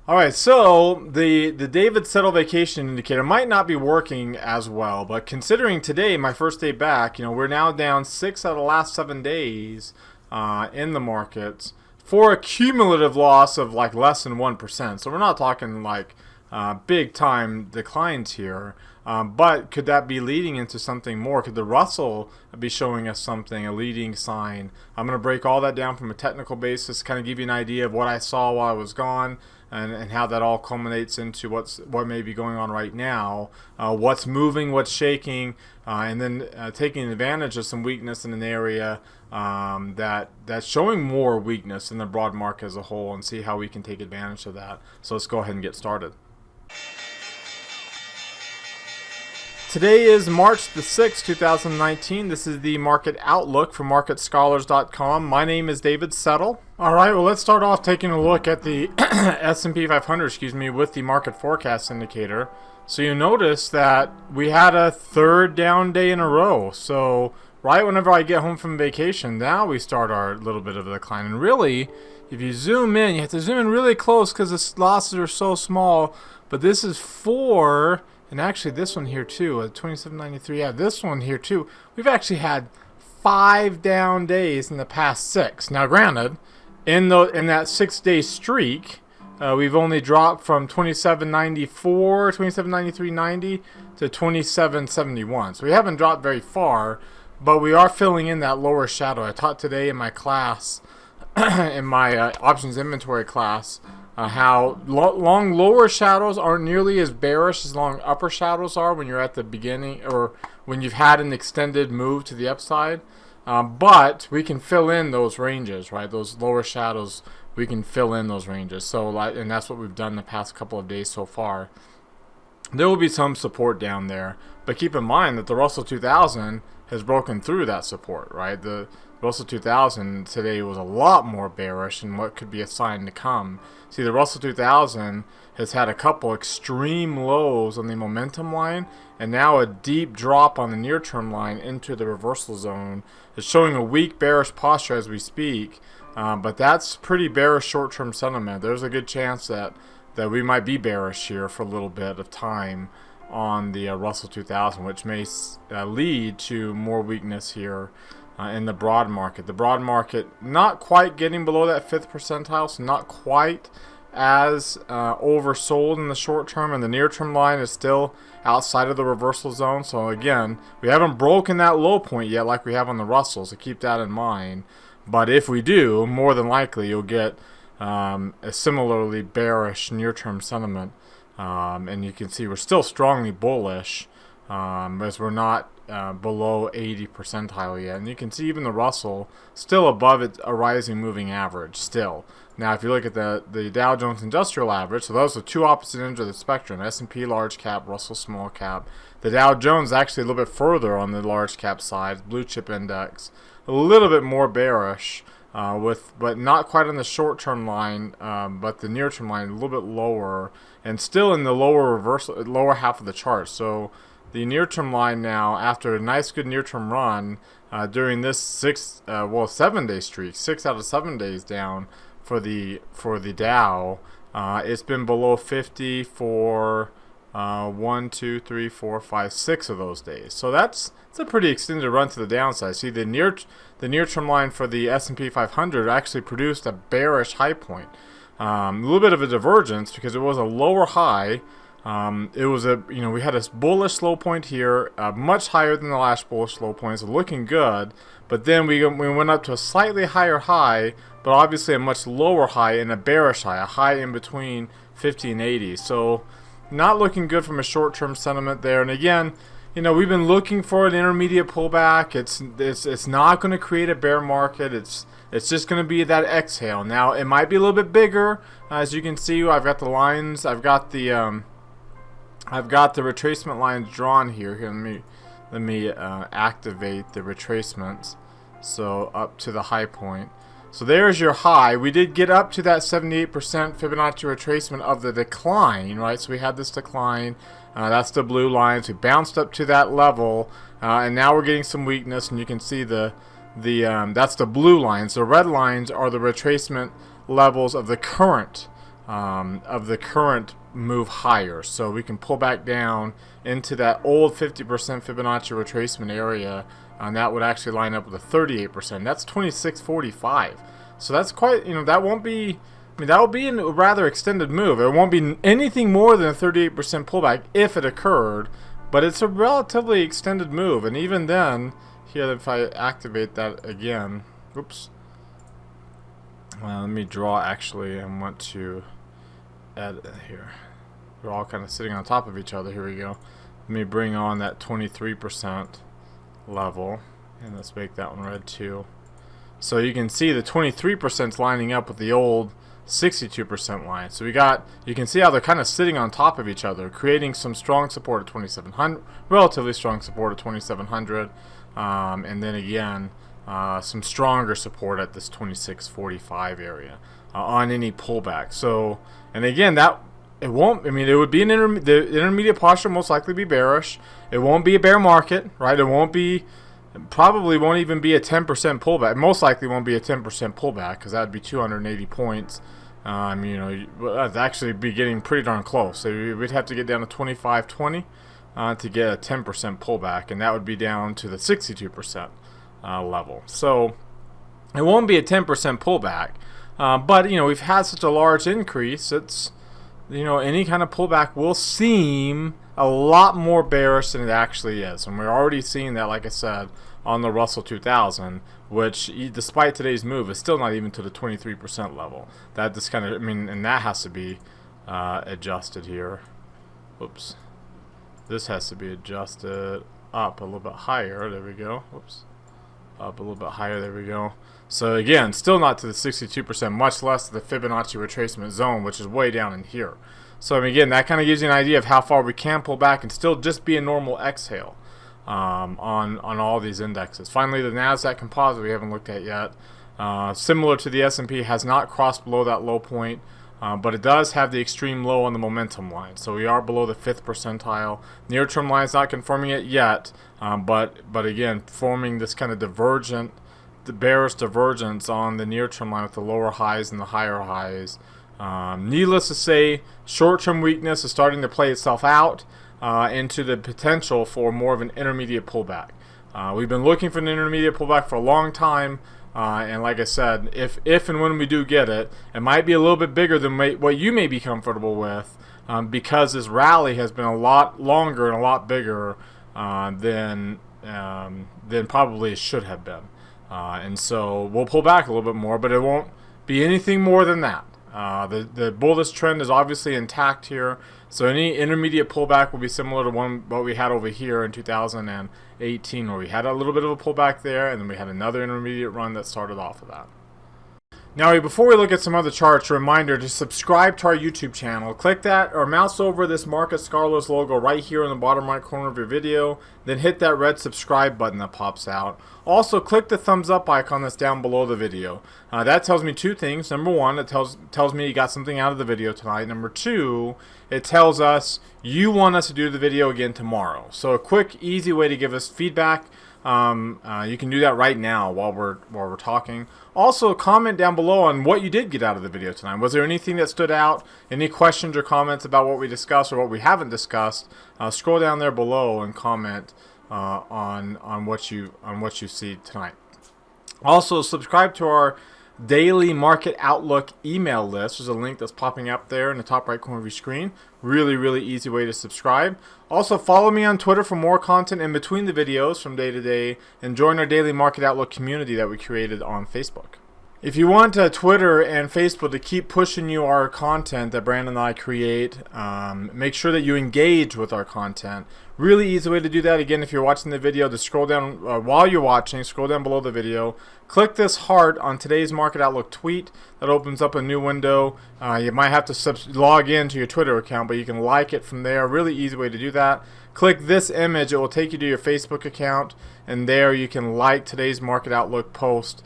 All right, so the David Settle Vacation Indicator might not be working as well, but considering today, my first day back, we're now down 6 out of the last 7 days in the markets for a cumulative loss of like less than 1%. So we're not talking like big time declines here. But could that be leading into something more? Could the Russell be showing us something, a leading sign? I'm going to break all that down from a technical basis, kind of give you an idea of what I saw while I was gone, and how that all culminates into what may be going on right now, what's moving, what's shaking, and then taking advantage of some weakness in an area that's showing more weakness in the broad market as a whole, and see how we can take advantage of that. So let's go ahead and get started. Today is March the 6th, 2019. This is the market outlook from MarketScholars.com. My name is David Settle. All right, well, let's start off taking a look at the S&P 500, with the market forecast indicator. So you notice that we had a third down day in a row. So right whenever I get home from vacation, now we start our little bit of a decline. And really, if you zoom in, you have to zoom in really close because the losses are so small. But this is for... And actually, this one here too, 2793. Yeah, this one here too. We've actually had 5 down days in the past 6. Now, granted, in that 6-day streak, we've only dropped from 2794, 2793.90 to 2771. So we haven't dropped very far, but we are filling in that lower shadow. I taught today in my class, in my options inventory class, how long lower shadows aren't nearly as bearish as long upper shadows are when you're at the beginning or when you've had an extended move to the upside. But we can fill in those ranges, right? Those lower shadows, we can fill in those ranges. So, and that's what we've done the past couple of days so far. There will be some support down there, but keep in mind that the Russell 2000 has broken through that support, right? The Russell 2000 today was a lot more bearish and what could be a sign to come. See, the Russell 2000 has had a couple extreme lows on the momentum line and now a deep drop on the near-term line into the reversal zone. It's showing a weak bearish posture as we speak, but that's pretty bearish short-term sentiment. There's a good chance that we might be bearish here for a little bit of time on the Russell 2000, which may lead to more weakness here in the broad market. The broad market not quite getting below that 5th percentile, so not quite as oversold in the short term, and the near term line is still outside of the reversal zone. So again, we haven't broken that low point yet like we have on the Russell, so keep that in mind. But if we do, more than likely you'll get a similarly bearish near term sentiment, and you can see we're still strongly bullish, as we're not below 80 percentile yet. And you can see even the Russell still above a rising moving average still. Now if you look at the Dow Jones Industrial Average, so those are two opposite ends of the spectrum, S&P large cap, Russell small cap. The Dow Jones actually a little bit further on the large cap side, blue chip index, a little bit more bearish, but not quite on the short term line, but the near term line a little bit lower and still in the lower half of the chart. So the near-term line now, after a nice good near-term run during this 7-day streak, 6 out of 7 days down for the Dow, it's been below 50 for 1, 2, 3, 4, 5, 6 of those days. So it's a pretty extended run to the downside. See, the near-term line for the S&P 500 actually produced a bearish high point. A little bit of a divergence because it was a lower high. It was we had a bullish low point here, much higher than the last bullish low point, so looking good. But then we went up to a slightly higher high, but obviously a much lower high and a bearish high, a high in between 50 and 80. So not looking good from a short-term sentiment there. And again, we've been looking for an intermediate pullback. It's not going to create a bear market. It's just going to be that exhale. Now it might be a little bit bigger, as you can see. I've got the lines. I've got the retracement lines drawn here. Let me activate the retracements. So up to the high point. So there's your high. We did get up to that 78% Fibonacci retracement of the decline, right? So we had this decline. That's the blue lines. We bounced up to that level, and now we're getting some weakness. And you can see that's the blue lines. The red lines are the retracement levels of the current of the current move higher. So we can pull back down into that old 50% Fibonacci retracement area, and that would actually line up with a 38%. That's 2645. So that's quite, that won't be, that will be a rather extended move. It won't be anything more than a 38% pullback if it occurred, but it's a relatively extended move. And even then, here, if I activate that again, oops. Well, let me draw actually. I want to add here. We're all kind of sitting on top of each other. Here we go. Let me bring on that 23% level, and let's make that one red too. So you can see the 23% is lining up with the old 62% line. So you can see how they're kind of sitting on top of each other, creating some strong support at 2700, relatively strong support at 2700, and then again some stronger support at this 2645 area on any pullback. So, and again, that it won't. I mean, it would be the intermediate posture most likely be bearish. It won't be a bear market, right? It won't be. Probably won't even be a 10% pullback. Most likely won't be a 10% pullback, because that would be 280 points. That'd actually be getting pretty darn close. So we'd have to get down to 25.20 to get a 10% pullback, and that would be down to the 62% level. So it won't be a 10% pullback, but we've had such a large increase. It's any kind of pullback will seem a lot more bearish than it actually is, and we're already seeing that, like I said, on the Russell 2000, which despite today's move is still not even to the 23% level. That just kind of, and that has to be adjusted here. Oops, this has to be adjusted up a little bit higher. There we go. Whoops, up a little bit higher. There we go. So again, still not to the 62%, much less to the Fibonacci retracement zone, which is way down in here. So again, that kind of gives you an idea of how far we can pull back and still just be a normal exhale on all these indexes. Finally, the NASDAQ composite we haven't looked at yet. Similar to the S&P, has not crossed below that low point, but it does have the extreme low on the momentum line. So we are below the 5th percentile. Near-term line is not confirming it yet, but again, forming this kind of divergent, the bearish divergence on the near-term line with the lower highs and the higher highs. Needless to say, short-term weakness is starting to play itself out into the potential for more of an intermediate pullback. We've been looking for an intermediate pullback for a long time, and like I said, if and when we do get it, it might be a little bit bigger than what you may be comfortable with, because this rally has been a lot longer and a lot bigger than probably it should have been. And so we'll pull back a little bit more, but it won't be anything more than that. The bullish trend is obviously intact here, so any intermediate pullback will be similar to what we had over here in 2018, where we had a little bit of a pullback there, and then we had another intermediate run that started off of that. Now, before we look at some other charts, a reminder to subscribe to our YouTube channel. Click that or mouse over this Market Scholars logo right here in the bottom right corner of your video, then hit that red subscribe button that pops out. Also, click the thumbs up icon that's down below the video. That tells me two things. Number one, it tells me you got something out of the video tonight. Number two, it tells us you want us to do the video again tomorrow. So a quick, easy way to give us feedback. You can do that right now while we're talking. Also, comment down below on what you did get out of the video tonight. Was there anything that stood out? Any questions or comments about what we discussed or what we haven't discussed? Scroll down there below and comment on what you see tonight. Also, subscribe to our daily market outlook email list. There's a link that's popping up there in the top right corner of your screen. Really easy way to subscribe. Also, follow me on Twitter for more content in between the videos from day to day, and join our daily market outlook community that we created on Facebook. If you want Twitter and Facebook to keep pushing you our content that Brandon and I create, make sure that you engage with our content. Really easy way to do that. Again, if you're watching the video, to scroll down while you're watching, scroll down below the video. Click this heart on today's Market Outlook tweet. That opens up a new window. You might have to log into your Twitter account, but you can like it from there. Really easy way to do that. Click this image. It will take you to your Facebook account, and there you can like today's Market Outlook post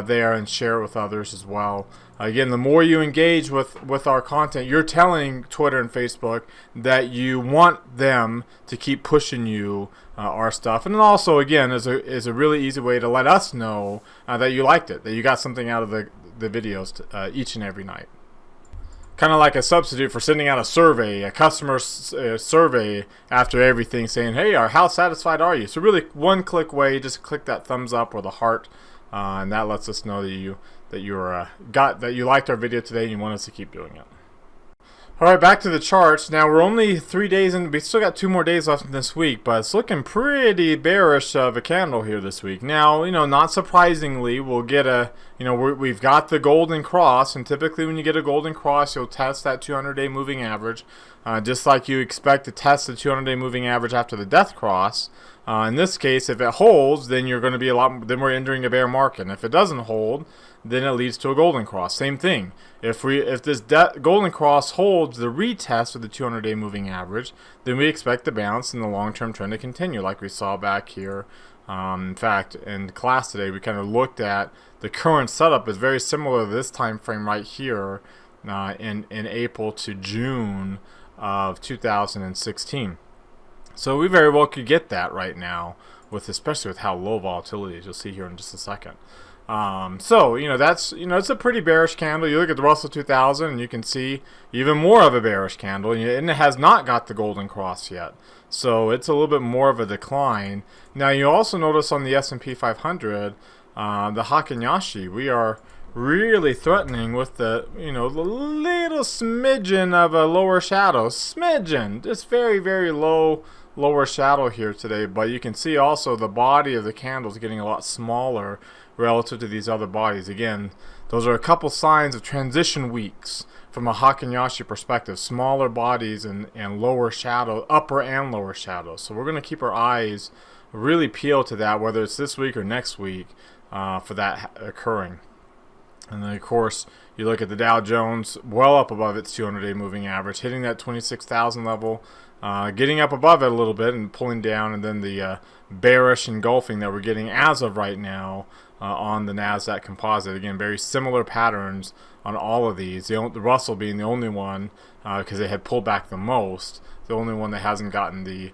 there and share it with others as well. Again, the more you engage with our content, you're telling Twitter and Facebook that you want them to keep pushing you our stuff. And then also, again, is a really easy way to let us know that you liked it, that you got something out of the videos each and every night. kind of like a substitute for sending out a survey, a customer survey after everything, saying, hey, how satisfied are you? So really one-click way, just click that thumbs up or the heart, and that lets us know that you liked our video today and you want us to keep doing it. Alright, back to the charts. Now we're only 3 days in. We still got 2 more days left in this week, but it's looking pretty bearish of a candle here this week. Now, not surprisingly, we'll get we've got the golden cross, and typically when you get a golden cross, you'll test that 200-day moving average, just like you expect to test the 200-day moving average after the death cross. In this case, if it holds, then you're going to be then we're entering a bear market. And if it doesn't hold, then it leads to a golden cross. Same thing. If this golden cross holds the retest of the 200-day moving average, then we expect the bounce and the long-term trend to continue, like we saw back here. In fact, in class today, we kind of looked at the current setup is very similar to this time frame right here in April to June of 2016. So we very well could get that right now, especially with how low volatility is. You'll see here in just a second. So it's a pretty bearish candle. You look at the Russell 2000 and you can see even more of a bearish candle, and it has not got the golden cross yet. So it's a little bit more of a decline. Now you also notice on the S&P 500, the Heikin Ashi, we are really threatening with the little smidgen of a lower shadow, just very, very lower shadow here today. But you can see also the body of the candle is getting a lot smaller relative to these other bodies. Again, those are a couple signs of transition weeks from a Heikin Ashi perspective. Smaller bodies and lower shadow, upper and lower shadow. So we're going to keep our eyes really peeled to that, whether it's this week or next week, for that occurring. And then, of course, you look at the Dow Jones, well up above its 200-day moving average, hitting that 26,000 level, getting up above it a little bit and pulling down, and then the bearish engulfing that we're getting as of right now on the NASDAQ composite. Again, very similar patterns on all of these. The Russell being the only one, because they had pulled back the most, the only one that hasn't gotten the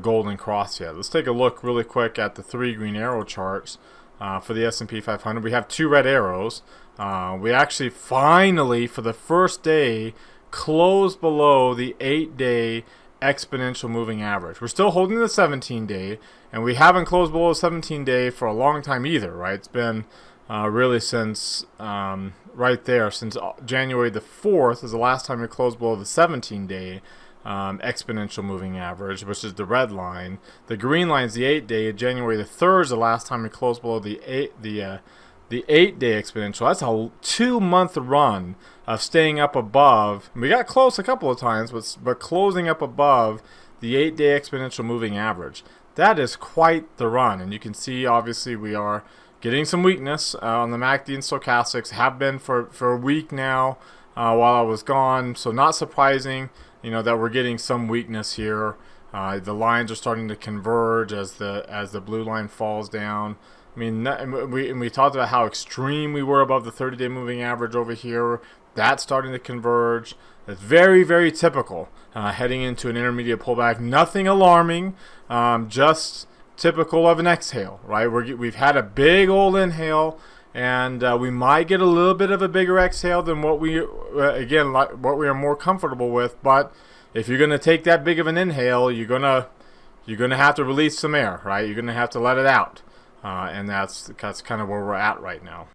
golden cross yet. Let's take a look really quick at the 3 green arrow charts. For the S&P 500, we have 2 red arrows. We actually finally, for the first day, closed below the 8-day exponential moving average. We're still holding the 17-day, and we haven't closed below the 17-day for a long time either, right? It's been really since right there, since January the 4th is the last time we closed below the 17-day exponential moving average, which is the red line. The green line is the 8-day. January the 3rd is the last time we closed below the 8-day exponential. That's a 2-month run of staying up above. We got close a couple of times, but closing up above the 8-day exponential moving average. That is quite the run, and you can see obviously we are getting some weakness on the MACD and stochastics. Have been for a week now while I was gone. So not surprising, that we're getting some weakness here. The lines are starting to converge as the blue line falls down. I mean, we talked about how extreme we were above the 30-day moving average over here. That's starting to converge. It's very, very typical heading into an intermediate pullback. Nothing alarming, just typical of an exhale, right? We've had a big old inhale, and we might get a little bit of a bigger exhale than what we are more comfortable with. But if you're going to take that big of an inhale, you're gonna have to release some air, right? You're going to have to let it out, and that's kind of where we're at right now.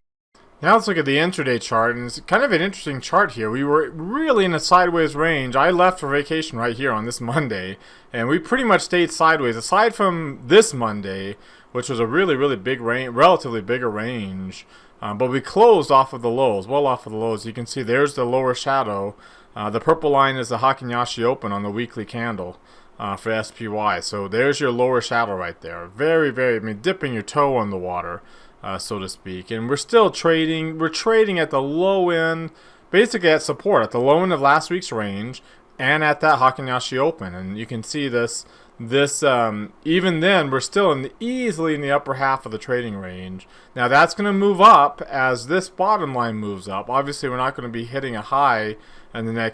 Now let's look at the intraday chart, and it's kind of an interesting chart here. We were really in a sideways range. I left for vacation right here on this Monday, and we pretty much stayed sideways, aside from this Monday, which was a really, really big range, relatively bigger range. But we closed off of the lows, well off of the lows. You can see there's the lower shadow. The purple line is the Heikin Ashi Open on the weekly candle for SPY. So there's your lower shadow right there. Very, very, dipping your toe on the water, so to speak. And we're still trading. We're trading at the low end, basically at support, at the low end of last week's range, and at that Heikin Ashi Open. And you can see this even then, we're still easily in the upper half of the trading range. Now that's going to move up as this bottom line moves up. Obviously, we're not going to be hitting a high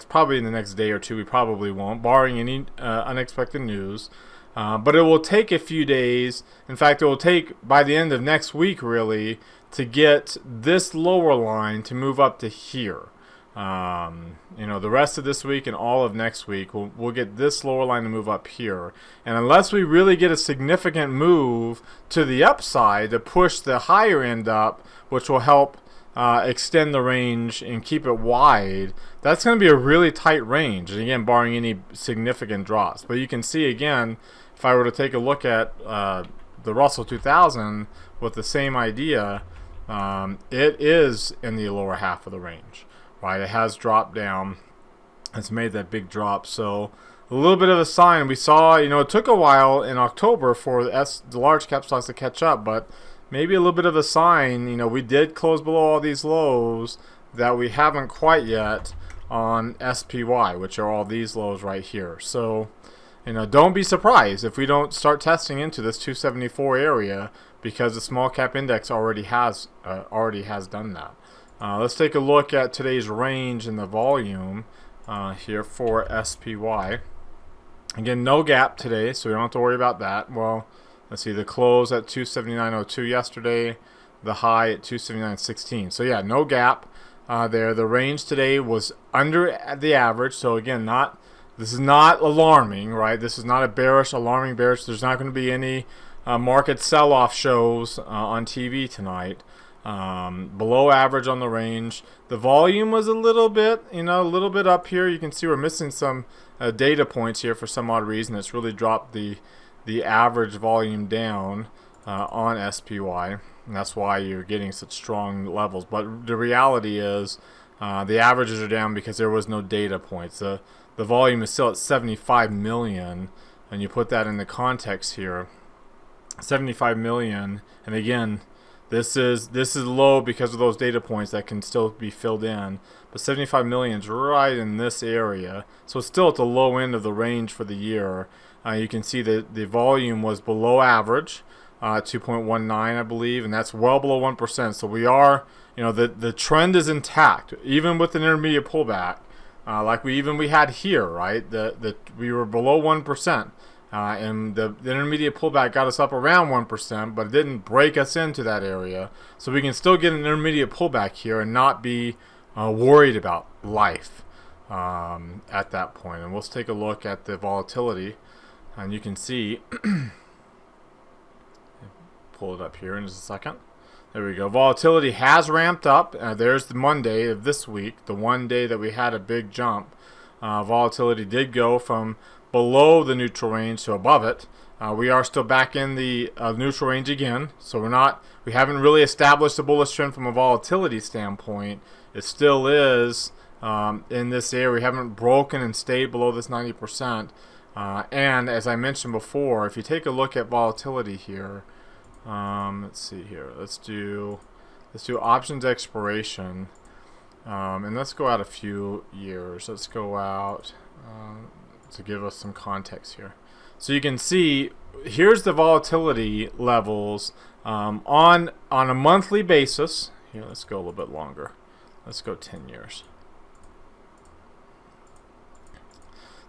probably in the next day or two. We probably won't, barring any unexpected news. But it will take a few days. In fact, it will take by the end of next week, really, to get this lower line to move up to here. The rest of this week and all of next week, we'll get this lower line to move up here. And unless we really get a significant move to the upside to push the higher end up, which will help extend the range and keep it wide, that's going to be a really tight range. And again, barring any significant drops. But you can see again, if I were to take a look at the Russell 2000 with the same idea, it is in the lower half of the range. Right, it has dropped down. It's made that big drop. So a little bit of a sign. We saw, it took a while in October for the large cap stocks to catch up, but maybe a little bit of a sign. We did close below all these lows that we haven't quite yet on SPY, which are all these lows right here. So, don't be surprised if we don't start testing into this 274 area, because the small cap index already has done that. Let's take a look at today's range and the volume here for SPY. Again, no gap today, so we don't have to worry about that. Well, let's see, the close at 279.02 yesterday, the high at 279.16. So yeah, no gap there. The range today was under the average. So again, this is not alarming, right? This is not a alarming bearish. There's not going to be any market sell-off shows on TV tonight. Below average on the range. The volume was a little bit up here. You can see we're missing some data points here for some odd reason. It's really dropped the average volume down on SPY, and that's why you're getting such strong levels. But the reality is the averages are down because there was no data points. The volume is still at 75 million, and you put that in the context here, 75 million, and again, This is low because of those data points that can still be filled in. But 75 million is right in this area. So it's still at the low end of the range for the year. You can see that the volume was below average, 2.19 I believe, and that's well below 1%. So we are, the trend is intact, even with an intermediate pullback, like we had here, right? We were below 1%. And the intermediate pullback got us up around 1%, but it didn't break us into that area. So we can still get an intermediate pullback here and not be worried about life at that point. And let's take a look at the volatility. And you can see, pull it up here in just a second. There we go. Volatility has ramped up. There's the Monday of this week, the one day that we had a big jump. Volatility did go from below the neutral range to above it. We are still back in the neutral range again, so we haven't really established a bullish trend from a volatility standpoint. It still is in this area. We haven't broken and stayed below this 90%. And as I mentioned before, if you take a look at volatility here, let's see here. Let's do options expiration, and let's go out a few years. Let's go out. To give us some context here. So you can see here's the volatility levels on a monthly basis. Here, let's go a little bit longer. Let's go 10 years.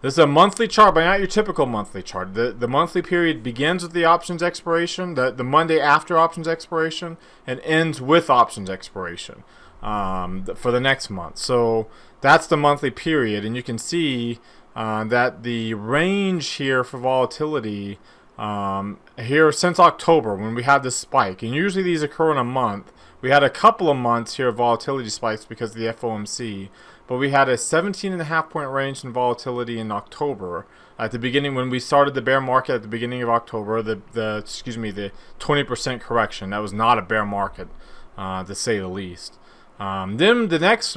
This is a monthly chart, but not your typical monthly chart. The monthly period begins with the options expiration, the Monday after options expiration, and ends with options expiration for the next month. So that's the monthly period, and you can see that the range here for volatility here since October, when we had this spike, and usually these occur in a month. We had a couple of months here of volatility spikes because of the FOMC, but we had a 17.5 point range in volatility in October. At the beginning, when we started the bear market at the beginning of October, the 20% correction, that was not a bear market, to say the least. Then the next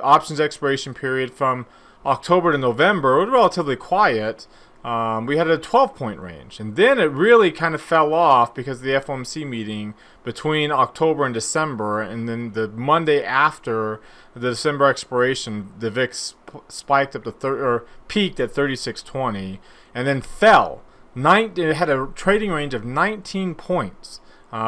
options expiration period from October to November was relatively quiet. We had a 12-point range, and then it really kind of fell off because of the FOMC meeting between October and December, and then the Monday after the December expiration, the VIX spiked up to peaked at 3620, and then fell. It had a trading range of 19 points.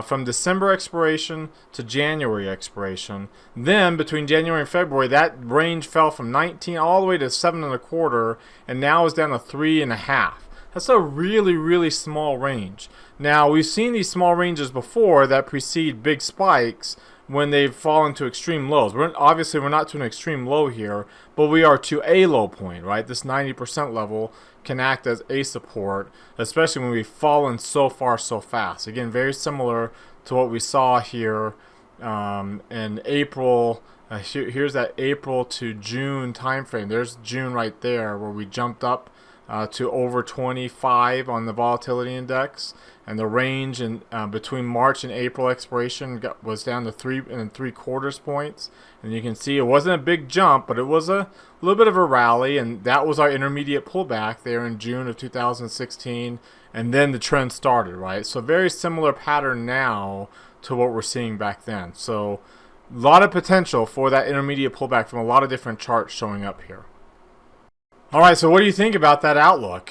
From December expiration to January expiration. Then between January and February, that range fell from 19 all the way to 7.25, and now is down to 3.5. That's a really, really small range. Now, we've seen these small ranges before that precede big spikes, when they fall into extreme lows. Obviously we're not to an extreme low here, but we are to a low point, right? This 90% level can act as a support, especially when we've fallen so far so fast. Again, very similar to what we saw here in April. Here's that April to June time frame. There's June right there, where we jumped up to over 25 on the volatility index, and the range in between March and April expiration was down to 3.75 points. And you can see it wasn't a big jump, but it was a little bit of a rally, and that was our intermediate pullback there in June of 2016, and then the trend started, right? So very similar pattern now to what we're seeing back then. So a lot of potential for that intermediate pullback from a lot of different charts showing up here. All right, so what do you think about that outlook?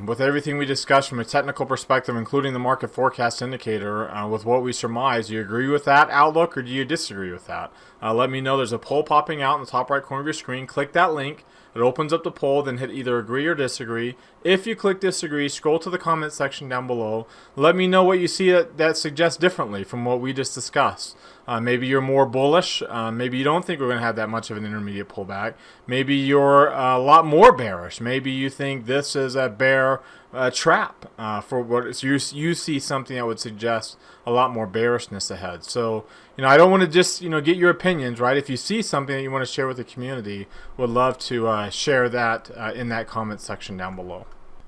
With everything we discussed from a technical perspective, including the market forecast indicator, with what we surmise, do you agree with that outlook or do you disagree with that? Let me know. There's a poll popping out in the top right corner of your screen. Click that link. It opens up the poll, then hit either agree or disagree. If you click disagree, scroll to the comment section down below. Let me know what you see that suggests differently from what we just discussed. Maybe you're more bullish. Maybe you don't think we're going to have that much of an intermediate pullback. Maybe you're a lot more bearish. Maybe you think this is a bear trap for what you see something that would suggest a lot more bearishness ahead. So, I don't want to just, get your opinions, right? If you see something that you want to share with the community, would love to share that in that comment section down below.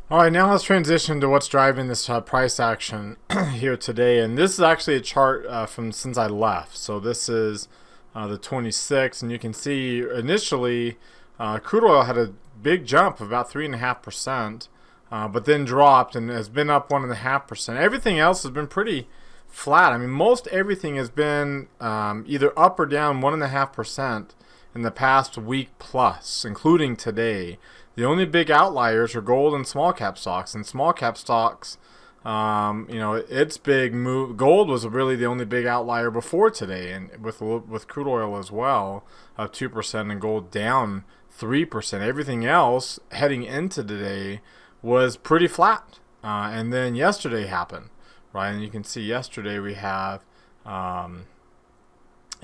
All right, now let's transition to what's driving this price action here today. And this is actually a chart from since I left. So this is the 26th, and you can see initially crude oil had a big jump of about 3.5%, but then dropped and has been up 1.5%. Everything else has been pretty flat. I mean, most everything has been either up or down 1.5% in the past week plus, including today. The only big outliers are gold and small cap stocks. And small cap stocks, its big move. Gold was really the only big outlier before today, and with crude oil as well, up 2%, and gold down 3%. Everything else heading into today was pretty flat. And then yesterday happened, right? And you can see yesterday we have,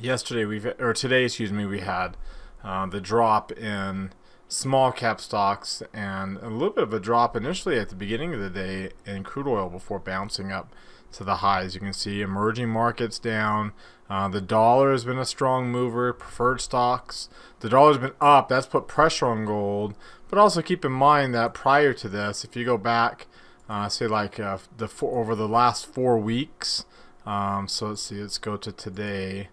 today, we had the drop in small cap stocks and a little bit of a drop initially at the beginning of the day in crude oil before bouncing up to the highs. You can see emerging markets down. The dollar has been a strong mover. Preferred stocks, the dollar's been up. That's put pressure on gold. But also keep in mind that prior to this, if you go back, say like over the last 4 weeks. So let's see. Let's go to today.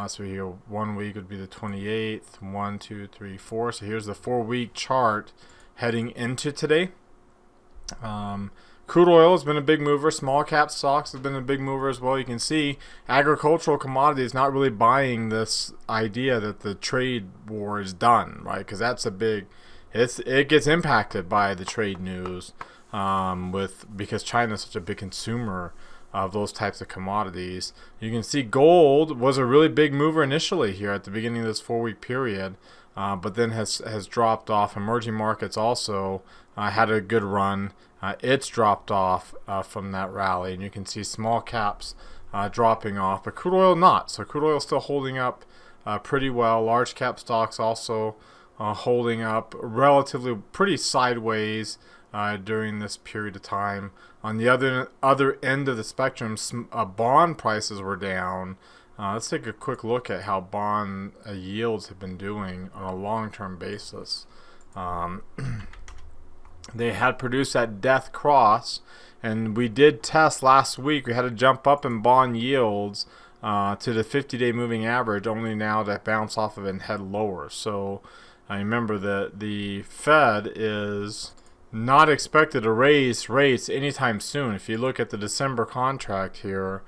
So here 1 week would be the 28th. 1, 2, 3, 4. So here's the 4-week chart heading into today. Crude oil has been a big mover. Small cap stocks have been a big mover as well. You can see agricultural commodities not really buying this idea that the trade war is done, right? Because that's it gets impacted by the trade news because China is such a big consumer of those types of commodities. You can see gold was a really big mover initially here at the beginning of this 4-week period, but then has dropped off. Emerging markets also had a good run. It's dropped off from that rally, and you can see small caps dropping off, but crude oil not. So crude oil still holding up pretty well. Large cap stocks also holding up relatively pretty sideways during this period of time. On the other end of the spectrum, bond prices were down. Let's take a quick look at how bond yields have been doing on a long-term basis. They had produced that death cross, and we did test last week. We had a jump up in bond yields to the 50-day moving average, only now to bounce off of it and head lower. So I remember that the Fed is not expected to raise rates anytime soon. If you look at the December contract here,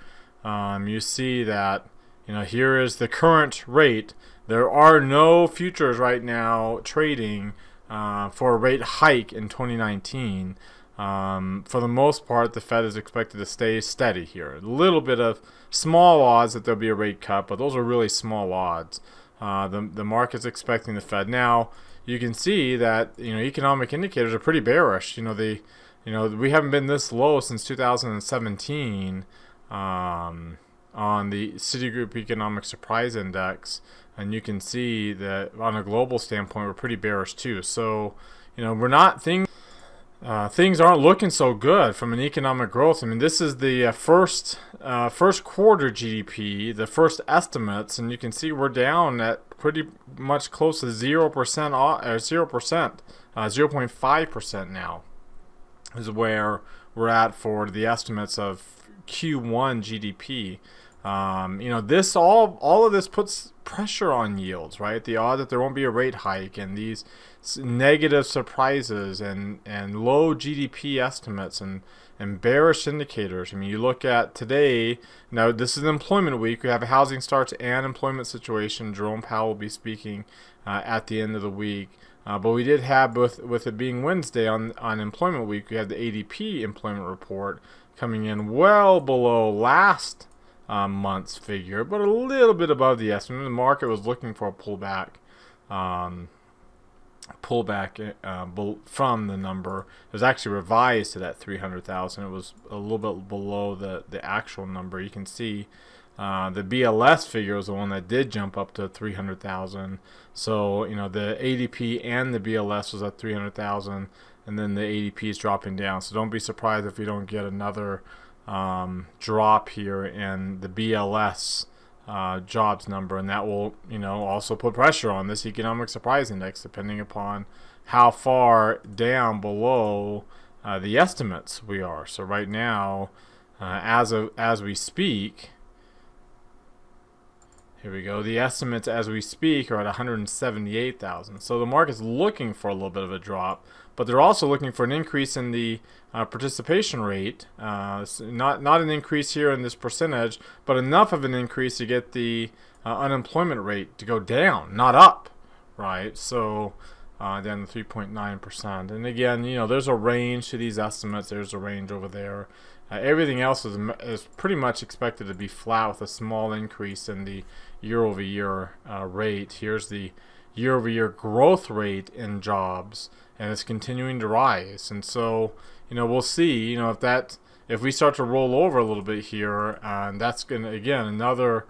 you see that here is the current rate. There are no futures right now trading for a rate hike in 2019. For the most part, the Fed is expected to stay steady here. A little bit of small odds that there'll be a rate cut, but those are really small odds. The market's expecting the Fed. Now, you can see that economic indicators are pretty bearish. We haven't been this low since 2017. on the Citigroup Economic Surprise Index, and you can see that on a global standpoint, we're pretty bearish too. So, we're not things aren't looking so good from an economic growth. I mean, this is the first quarter GDP, the first estimates, and you can see we're down at pretty much close to 0%, or 0.5% now is where we're at for the estimates of Q1 GDP. All of this puts pressure on yields, right? The odd that there won't be a rate hike, and these negative surprises and low GDP estimates and bearish indicators. I mean, you look at today, now this is employment week. We have a housing starts and employment situation. Jerome Powell will be speaking at the end of the week. But we did have, with it being Wednesday on employment week, we had the ADP employment report coming in well below last month's figure, but a little bit above the estimate. The market was looking for a pullback from the number. It was actually revised to that 300,000. It was a little bit below the actual number. You can see the BLS figure was the one that did jump up to 300,000. So the ADP and the BLS was at 300,000, and then the ADP is dropping down. So don't be surprised if we don't get another drop here in the BLS jobs number, and that will also put pressure on this economic surprise index, depending upon how far down below the estimates we are. So right now, as we speak, here we go. The estimates as we speak are at 178,000. So the market's looking for a little bit of a drop, but they're also looking for an increase in the participation rate. Not an increase here in this percentage, but enough of an increase to get the unemployment rate to go down, not up, right? So down to 3.9%. And again, there's a range to these estimates. There's a range over there. Everything else is pretty much expected to be flat with a small increase in the year-over-year rate. Here's the year-over-year growth rate in jobs, and it's continuing to rise. And so, we'll see, if we start to roll over a little bit here, that's going to, again, another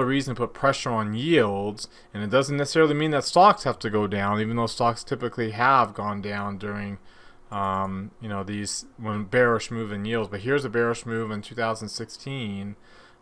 reason to put pressure on yields. And it doesn't necessarily mean that stocks have to go down, even though stocks typically have gone down during these when bearish move in yields. But here's a bearish move in 2016,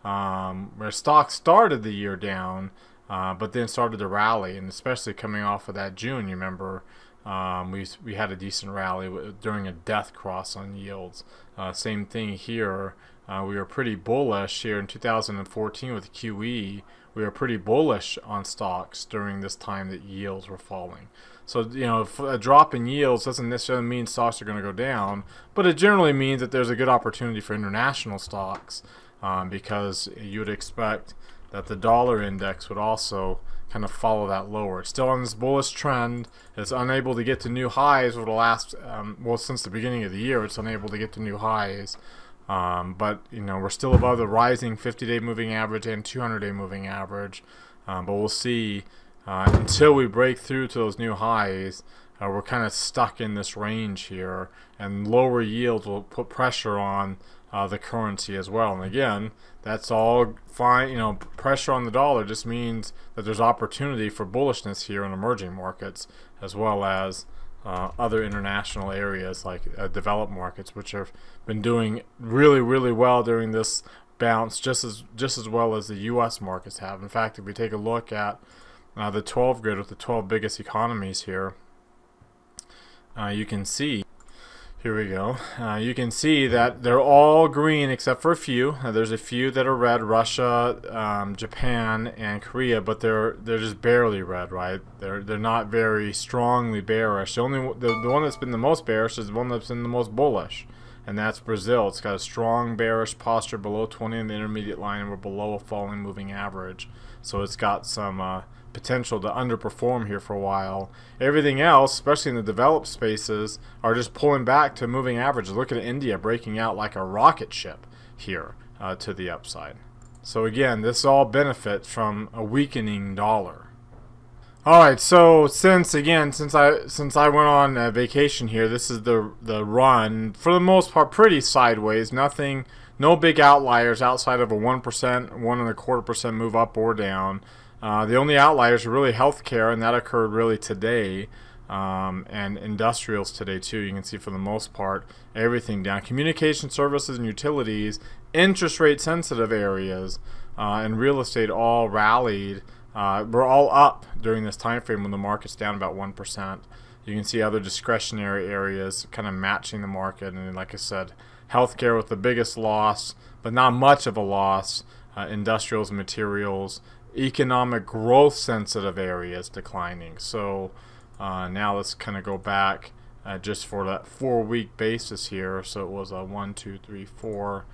where stocks started the year down, but then started to rally, and especially coming off of that June, you remember, we had a decent rally during a death cross on yields. Same thing here. We were pretty bullish here in 2014 with QE. We were pretty bullish on stocks during this time that yields were falling. So, if a drop in yields doesn't necessarily mean stocks are going to go down, but it generally means that there's a good opportunity for international stocks, because you would expect that the dollar index would also kind of follow that lower. It's still on this bullish trend. It's unable to get to new highs over the last, since the beginning of the year, it's unable to get to new highs. But we're still above the rising 50-day moving average and 200-day moving average. But we'll see until we break through to those new highs. We're kind of stuck in this range here, and lower yields will put pressure on the currency as well. And again, that's all fine. Pressure on the dollar just means that there's opportunity for bullishness here in emerging markets, as well as other international areas like developed markets, which have been doing really, really well during this bounce, just as well as the U.S. markets have. In fact, if we take a look at the 12 grid with the 12 biggest economies here, you can see. Here we go. You can see that they're all green except for a few. There's a few that are red: Russia, Japan, and Korea, but they're just barely red, right? They're not very strongly bearish. The one that's been the most bearish is the one that's been the most bullish, and that's Brazil. It's got a strong bearish posture below 20 in the intermediate line, and we're below a falling moving average. So it's got some potential to underperform here for a while. Everything else, especially in the developed spaces, are just pulling back to moving averages. Look at India breaking out like a rocket ship here to the upside. So again, this all benefits from a weakening dollar. Alright, so since I went on vacation here, this is the run, for the most part, pretty sideways. Nothing no big outliers outside of a 1%, 1.25% move up or down. The only outliers are really healthcare, and that occurred really today, and industrials today too. You can see for the most part everything down. Communication services and utilities, interest rate sensitive areas, and real estate all rallied. We're all up during this time frame when the market's down about 1%. You can see other discretionary areas kind of matching the market, and like I said, healthcare with the biggest loss, but not much of a loss. Industrials and materials, economic growth sensitive areas declining. So now let's kind of go back just for that 4-week basis here. So it was a 1, 2, 3, 4.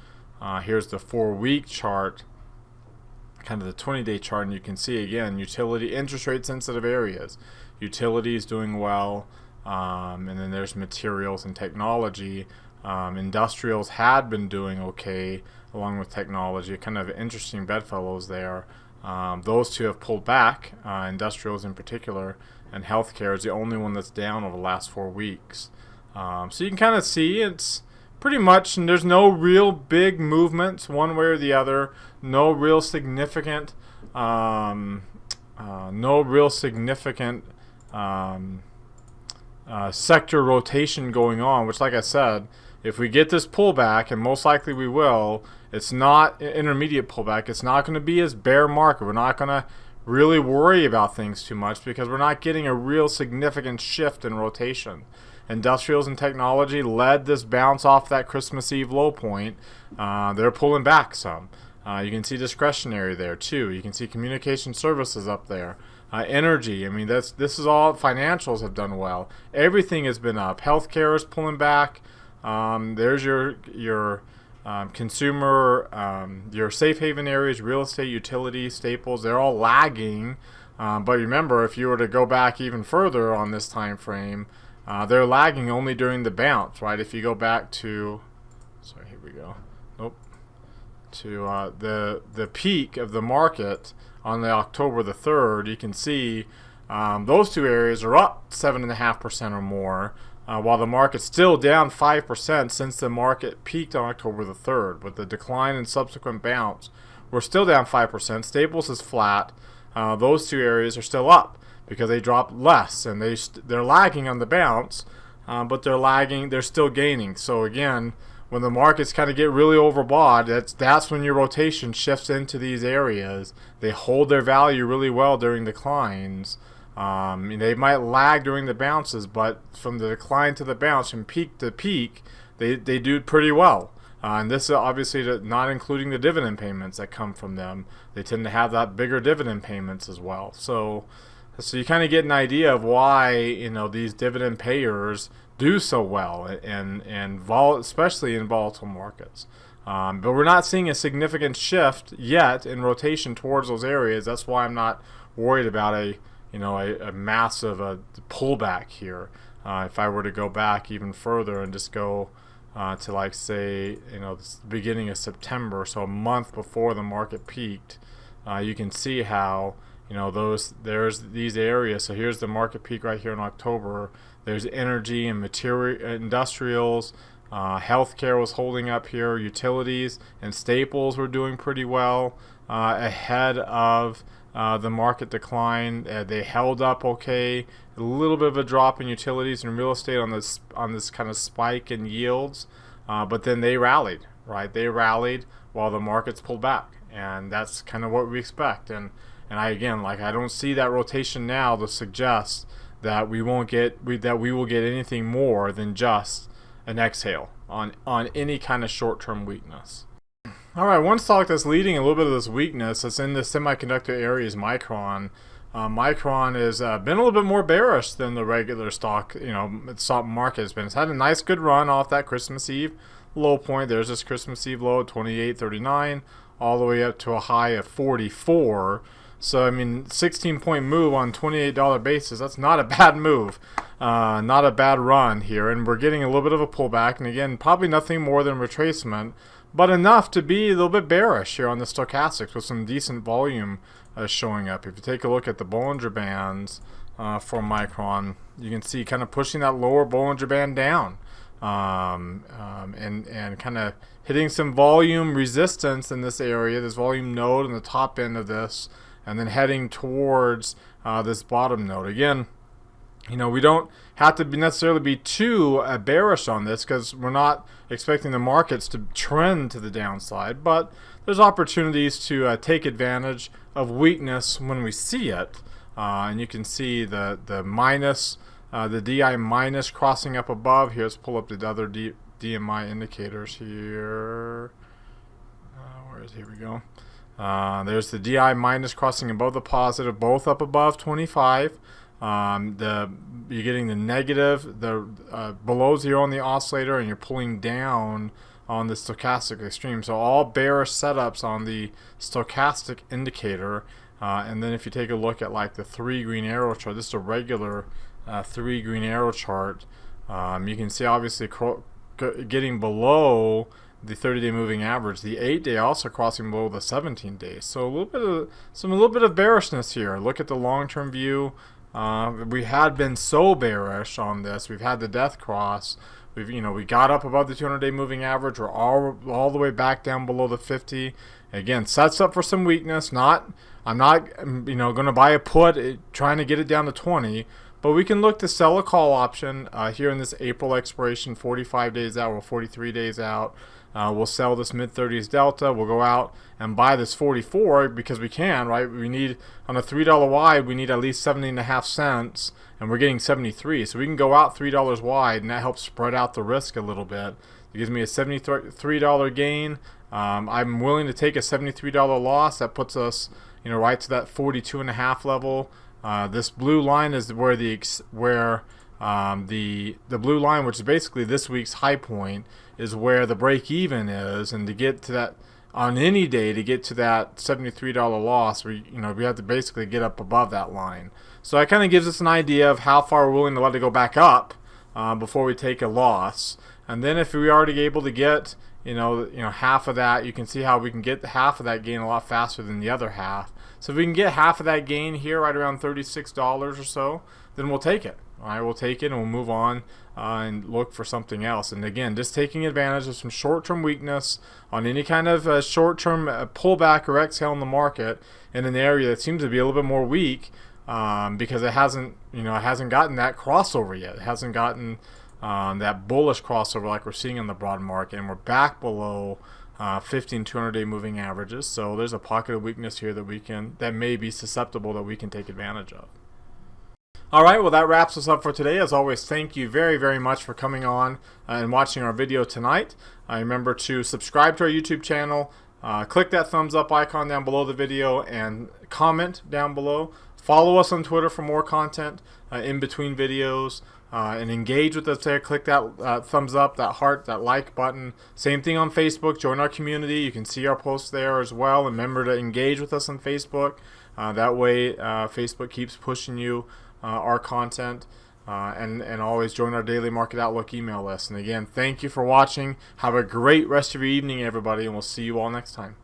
Here's the 4-week chart, kind of the 20-day chart, and you can see again utility, interest rate sensitive areas. Utilities doing well, and then there's materials and technology. Industrials had been doing okay along with technology. Kind of interesting bedfellows there. Those two have pulled back, industrials in particular, and healthcare is the only one that's down over the last 4 weeks. So you can kind of see it's pretty much, and there's no real big movements one way or the other. No real significant, sector rotation going on, which, like I said, if we get this pullback, and most likely we will, it's not an intermediate pullback. It's not going to be as bear market. We're not going to really worry about things too much because we're not getting a real significant shift in rotation. Industrials and technology led this bounce off that Christmas Eve low point. They're pulling back some. You can see discretionary there too. You can see communication services up there. Energy, I mean, this is all, financials have done well. Everything has been up. Healthcare is pulling back. There's your consumer, your safe haven areas, real estate, utilities, staples. They're all lagging. But remember, if you were to go back even further on this time frame, they're lagging only during the bounce, right? If you go back to, sorry, here we go. Nope. To the peak of the market on the October the 3rd, you can see those two areas are up 7.5% or more, while the market's still down 5% since the market peaked on October the 3rd. With the decline and subsequent bounce, we're still down 5%. Staples is flat. Those two areas are still up because they dropped less, and they're lagging on the bounce, but they're still gaining. So again, when the markets kind of get really overbought, that's when your rotation shifts into these areas. They hold their value really well during declines. They might lag during the bounces, but from the decline to the bounce, from peak to peak, they do pretty well. And this is obviously not including the dividend payments that come from them. They tend to have that bigger dividend payments as well. So you kind of get an idea of why these dividend payers do so well, and especially in volatile markets. But we're not seeing a significant shift yet in rotation towards those areas. That's why I'm not worried about a massive pullback here. If I were to go back even further and just go to, like, say, the beginning of September, so a month before the market peaked, you can see how there's these areas. So here's the market peak right here in October. There's energy and industrials. Healthcare was holding up here. Utilities and staples were doing pretty well ahead of the market decline. They held up okay. A little bit of a drop in utilities and real estate on this kind of spike in yields, but then they rallied. Right, they rallied while the markets pulled back, and that's kind of what we expect. And I don't see that rotation now to suggest that we will get anything more than just an exhale on any kind of short-term weakness. All right, one stock that's leading a little bit of this weakness that's in the semiconductor area is Micron. Micron has been a little bit more bearish than the regular stock. Stock market has been. It's had a nice, good run off that Christmas Eve low point. There's this Christmas Eve low at 28.39, all the way up to a high of 44. So, 16-point move on $28 basis, that's not a bad move. Not a bad run here. And we're getting a little bit of a pullback. And again, probably nothing more than retracement, but enough to be a little bit bearish here on the stochastics with some decent volume showing up. If you take a look at the Bollinger Bands for Micron, you can see kind of pushing that lower Bollinger Band down. and kind of hitting some volume resistance in this area, this volume node in the top end of this, and then heading towards this bottom node. Again, we don't have to necessarily be too bearish on this because we're not expecting the markets to trend to the downside, but there's opportunities to take advantage of weakness when we see it. And you can see the minus, the DI minus crossing up above. Here, let's pull up the other DMI indicators here. Here we go. There's the DI minus crossing above the positive, both up above 25. You're getting the negative, the below zero on the oscillator, and you're pulling down on the stochastic extreme. So all bearish setups on the stochastic indicator. And then if you take a look at like the 3 green arrow chart, this is a regular 3 green arrow chart. You can see obviously getting below the 30-day moving average, the 8-day also crossing below the 17-day. So a little bit of bearishness here. Look at the long-term view. We had been so bearish on this. We've had the death cross. We got up above the 200-day moving average. We're all the way back down below the 50. Again, sets up for some weakness. I'm not going to buy a put trying to get it down to 20. But we can look to sell a call option here in this April expiration, 45 days out or 43 days out. We'll sell this mid-30s delta. We'll go out and buy this 44 because we can, right? We need, on a $3 wide, we need at least 70.5 cents, and we're getting 73. So we can go out $3 wide, and that helps spread out the risk a little bit. It gives me a $73 gain. I'm willing to take a $73 loss. That puts us, right to that 42.5 level. This blue line is where the blue line, which is basically this week's high point, is where the break even is, and to get to that on any day, to get to that $73 loss, we have to basically get up above that line. So that kind of gives us an idea of how far we're willing to let it go back up before we take a loss. And then if we are already able to get half of that, you can see how we can get half of that gain a lot faster than the other half. So if we can get half of that gain here, right around $36 or so, then we'll take it. All right, we'll take it and we'll move on and look for something else. And again, just taking advantage of some short-term weakness on any kind of short-term pullback or exhale in the market in an area that seems to be a little bit more weak because it hasn't gotten that crossover yet. It hasn't gotten that bullish crossover like we're seeing in the broad market, and we're back below 15 200-day moving averages. So there's a pocket of weakness here that may be susceptible that we can take advantage of. All right, well, that wraps us up for today. As always, thank you very, very much for coming on and watching our video tonight. Remember to subscribe to our YouTube channel, click that thumbs up icon down below the video, and comment down below. Follow us on Twitter for more content in between videos, and engage with us there. Click that thumbs up, that heart, that like button. Same thing on Facebook. Join our community. You can see our posts there as well. And remember to engage with us on Facebook. That way, Facebook keeps pushing you our content, and always join our daily market outlook email list. And again, thank you for watching. Have a great rest of your evening, everybody, and we'll see you all next time.